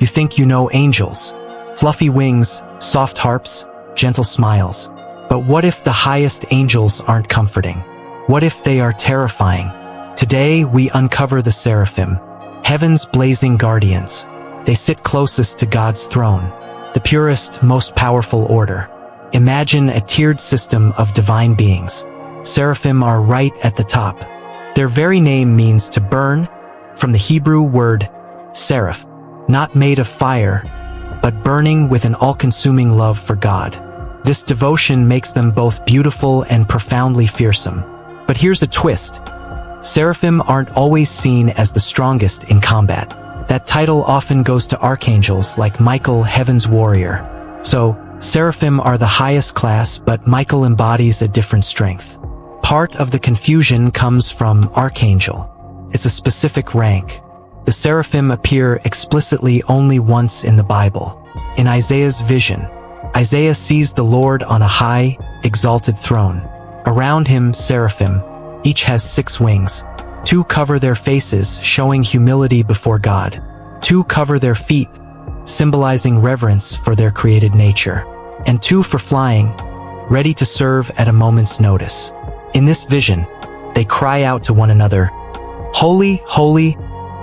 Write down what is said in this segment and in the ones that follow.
You think you know angels. Fluffy wings, soft harps, gentle smiles. But what if the highest angels aren't comforting? What if they are terrifying? Today, we uncover the Seraphim, heaven's blazing guardians. They sit closest to God's throne, the purest, most powerful order. Imagine a tiered system of divine beings. Seraphim are right at the top. Their very name means to burn, from the Hebrew word seraph, not made of fire, but burning with an all-consuming love for God. This devotion makes them both beautiful and profoundly fearsome. But here's a twist. Seraphim aren't always seen as the strongest in combat. That title often goes to archangels like Michael, heaven's warrior. So, Seraphim are the highest class, but Michael embodies a different strength. Part of the confusion comes from archangel. It's a specific rank. The Seraphim appear explicitly only once in the Bible. In Isaiah's vision, Isaiah sees the Lord on a high, exalted throne. Around him, Seraphim, each has 6 wings. 2 cover their faces, showing humility before God. 2 cover their feet, symbolizing reverence for their created nature. And 2 for flying, ready to serve at a moment's notice. In this vision, they cry out to one another, "Holy, holy,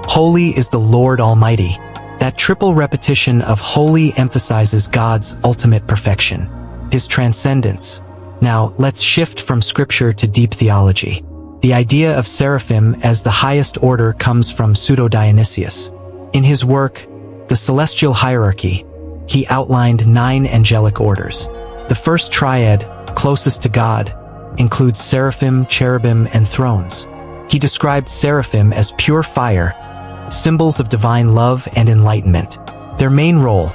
holy is the Lord Almighty." That triple repetition of holy emphasizes God's ultimate perfection, his transcendence. Now, let's shift from scripture to deep theology. The idea of seraphim as the highest order comes from Pseudo-Dionysius. In his work, The Celestial Hierarchy, he outlined 9 angelic orders. The first triad, closest to God, includes seraphim, cherubim, and thrones. He described seraphim as pure fire, symbols of divine love and enlightenment. Their main role: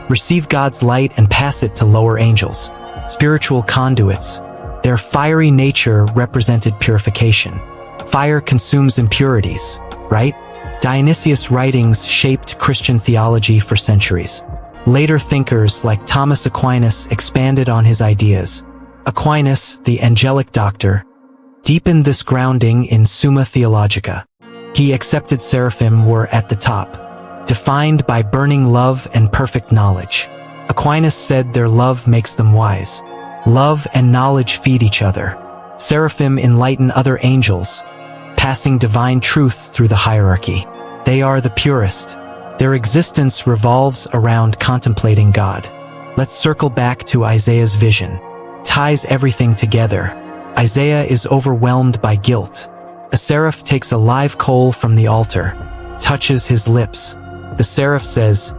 receive God's light and pass it to lower angels, spiritual conduits. Their fiery nature represented purification. Fire consumes impurities, right? Dionysius' writings shaped Christian theology for centuries. Later thinkers like Thomas Aquinas expanded on his ideas. Aquinas, the angelic doctor, deepened this grounding in Summa Theologica. He accepted seraphim were at the top, defined by burning love and perfect knowledge. Aquinas said their love makes them wise. Love and knowledge feed each other. Seraphim enlighten other angels, passing divine truth through the hierarchy. They are the purest. Their existence revolves around contemplating God. Let's circle back to Isaiah's vision. Ties everything together. Isaiah is overwhelmed by guilt. A seraph takes a live coal from the altar, touches his lips. The seraph says,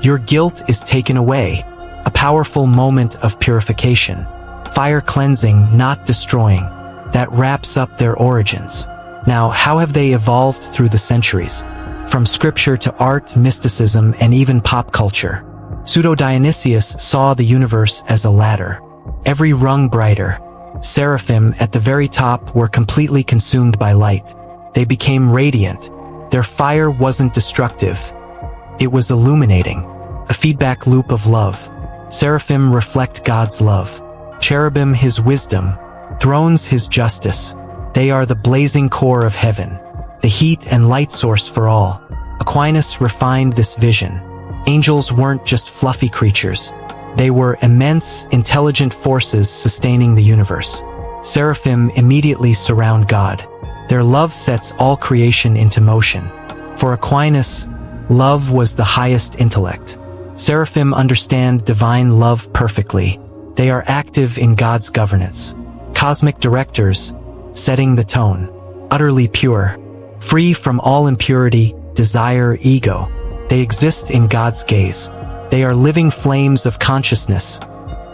"Your guilt is taken away." A powerful moment of purification. Fire cleansing, not destroying. That wraps up their origins. Now, how have they evolved through the centuries? From scripture to art, mysticism, and even pop culture. Pseudo-Dionysius saw the universe as a ladder, every rung brighter. Seraphim at the very top were completely consumed by light. They became radiant. Their fire wasn't destructive. It was illuminating, a feedback loop of love. Seraphim reflect God's love. Cherubim his wisdom. Thrones his justice. They are the blazing core of heaven, the heat and light source for all. Aquinas refined this vision. Angels weren't just fluffy creatures. They were immense, intelligent forces sustaining the universe. Seraphim immediately surround God. Their love sets all creation into motion. For Aquinas, love was the highest intellect. Seraphim understand divine love perfectly. They are active in God's governance. Cosmic directors, setting the tone. Utterly pure, free from all impurity, desire, ego. They exist in God's gaze. They are living flames of consciousness,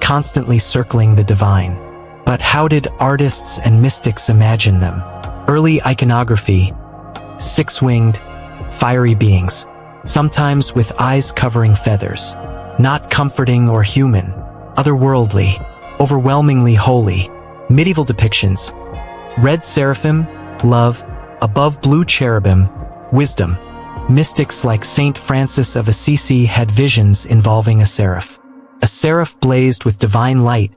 constantly circling the divine. But how did artists and mystics imagine them? Early iconography, 6-winged, fiery beings, sometimes with eyes covering feathers. Not comforting or human, otherworldly, overwhelmingly holy. Medieval depictions: red seraphim, love; above blue cherubim, wisdom. Mystics like Saint Francis of Assisi had visions involving a seraph. A seraph blazed with divine light,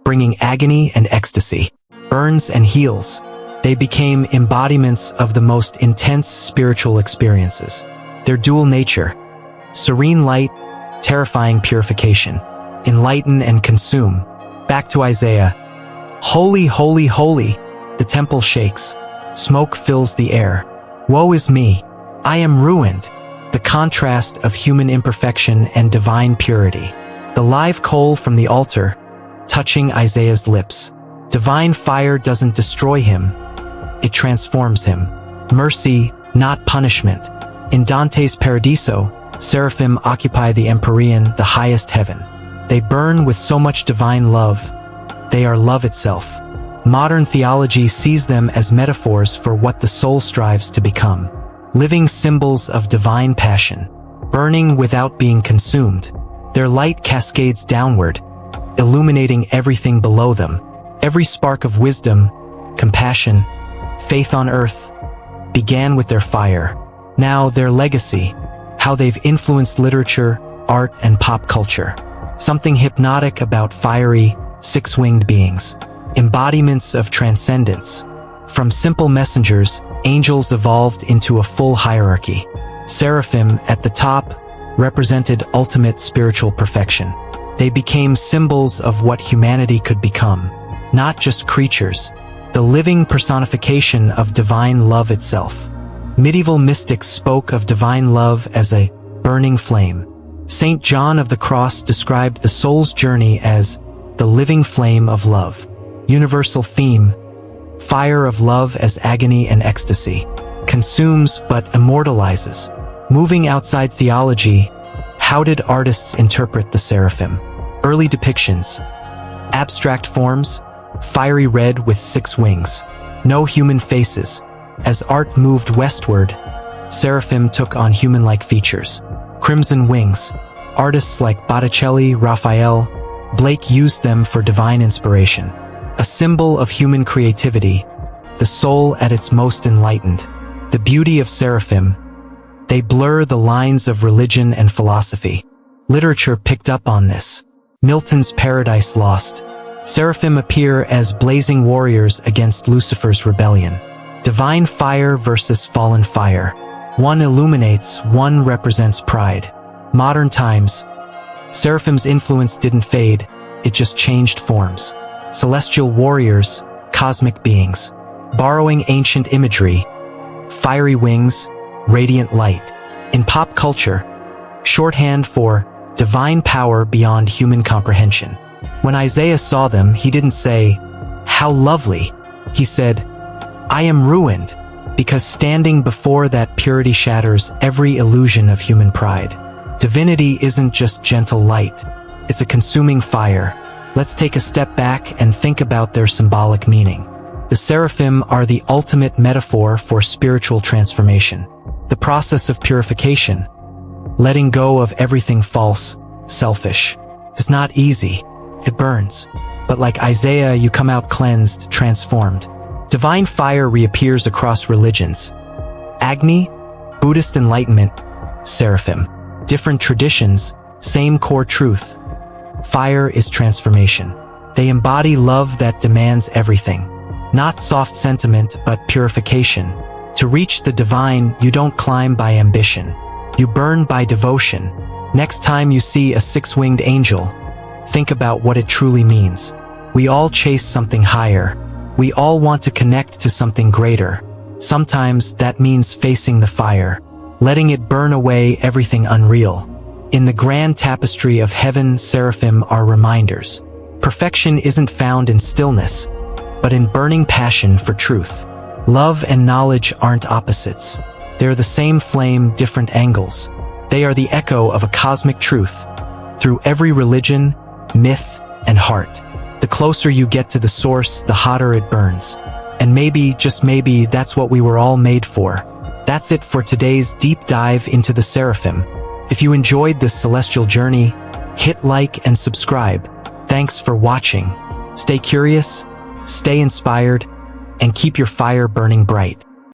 bringing agony and ecstasy, burns and heals. They became embodiments of the most intense spiritual experiences. Their dual nature, Serene light, terrifying purification. Enlighten and consume. Back to Isaiah. Holy, holy, holy. The temple shakes. Smoke fills the air. Woe is me. I am ruined. The contrast of human imperfection and divine purity. The live coal from the altar, touching Isaiah's lips. Divine fire doesn't destroy him. It transforms him. Mercy, not punishment. In Dante's Paradiso, Seraphim occupy the Empyrean, the highest heaven. They burn with so much divine love. They are love itself. Modern theology sees them as metaphors for what the soul strives to become. Living symbols of divine passion, burning without being consumed. Their light cascades downward, illuminating everything below them. Every spark of wisdom, compassion, faith on earth, began with their fire. Now their legacy, how they've influenced literature, art, and pop culture. Something hypnotic about fiery, six-winged beings. Embodiments of transcendence. From simple messengers, angels evolved into a full hierarchy. Seraphim, at the top, represented ultimate spiritual perfection. They became symbols of what humanity could become. Not just creatures, the living personification of divine love itself. Medieval mystics spoke of divine love as a burning flame. Saint John of the Cross described the soul's journey as the living flame of love. Universal theme, fire of love as agony and ecstasy. Consumes but immortalizes. Moving outside theology, how did artists interpret the seraphim? Early depictions. Abstract forms, fiery red with 6 wings. No human faces. As art moved westward, seraphim took on human-like features. Crimson wings. Artists like Botticelli, Raphael, Blake used them for divine inspiration. A symbol of human creativity, the soul at its most enlightened. The beauty of seraphim. They blur the lines of religion and philosophy. Literature picked up on this. Milton's Paradise Lost. Seraphim appear as blazing warriors against Lucifer's rebellion. Divine fire versus fallen fire. One illuminates, one represents pride. Modern times. Seraphim's influence didn't fade, it just changed forms. Celestial warriors, cosmic beings. Borrowing ancient imagery. Fiery wings, radiant light. In pop culture, shorthand for divine power beyond human comprehension. When Isaiah saw them, he didn't say, "How lovely." He said, "I am ruined," because standing before that purity shatters every illusion of human pride. Divinity isn't just gentle light, it's a consuming fire. Let's take a step back and think about their symbolic meaning. The seraphim are the ultimate metaphor for spiritual transformation. The process of purification, letting go of everything false, selfish, is not easy. It burns. But like Isaiah, you come out cleansed, transformed. Divine fire reappears across religions. Agni, Buddhist enlightenment, seraphim. Different traditions, same core truth. Fire is transformation. They embody love that demands everything. Not soft sentiment, but purification. To reach the divine, you don't climb by ambition. You burn by devotion. Next time you see a 6-winged angel, think about what it truly means. We all chase something higher. We all want to connect to something greater. Sometimes that means facing the fire, letting it burn away everything unreal. In the grand tapestry of heaven, seraphim are reminders. Perfection isn't found in stillness, but in burning passion for truth. Love and knowledge aren't opposites. They're the same flame, different angles. They are the echo of a cosmic truth. Through every religion, myth, and heart. The closer you get to the source, the hotter it burns. And maybe, just maybe, that's what we were all made for. That's it for today's deep dive into the seraphim. If you enjoyed this celestial journey, hit like and subscribe. Thanks for watching. Stay curious, stay inspired, and keep your fire burning bright.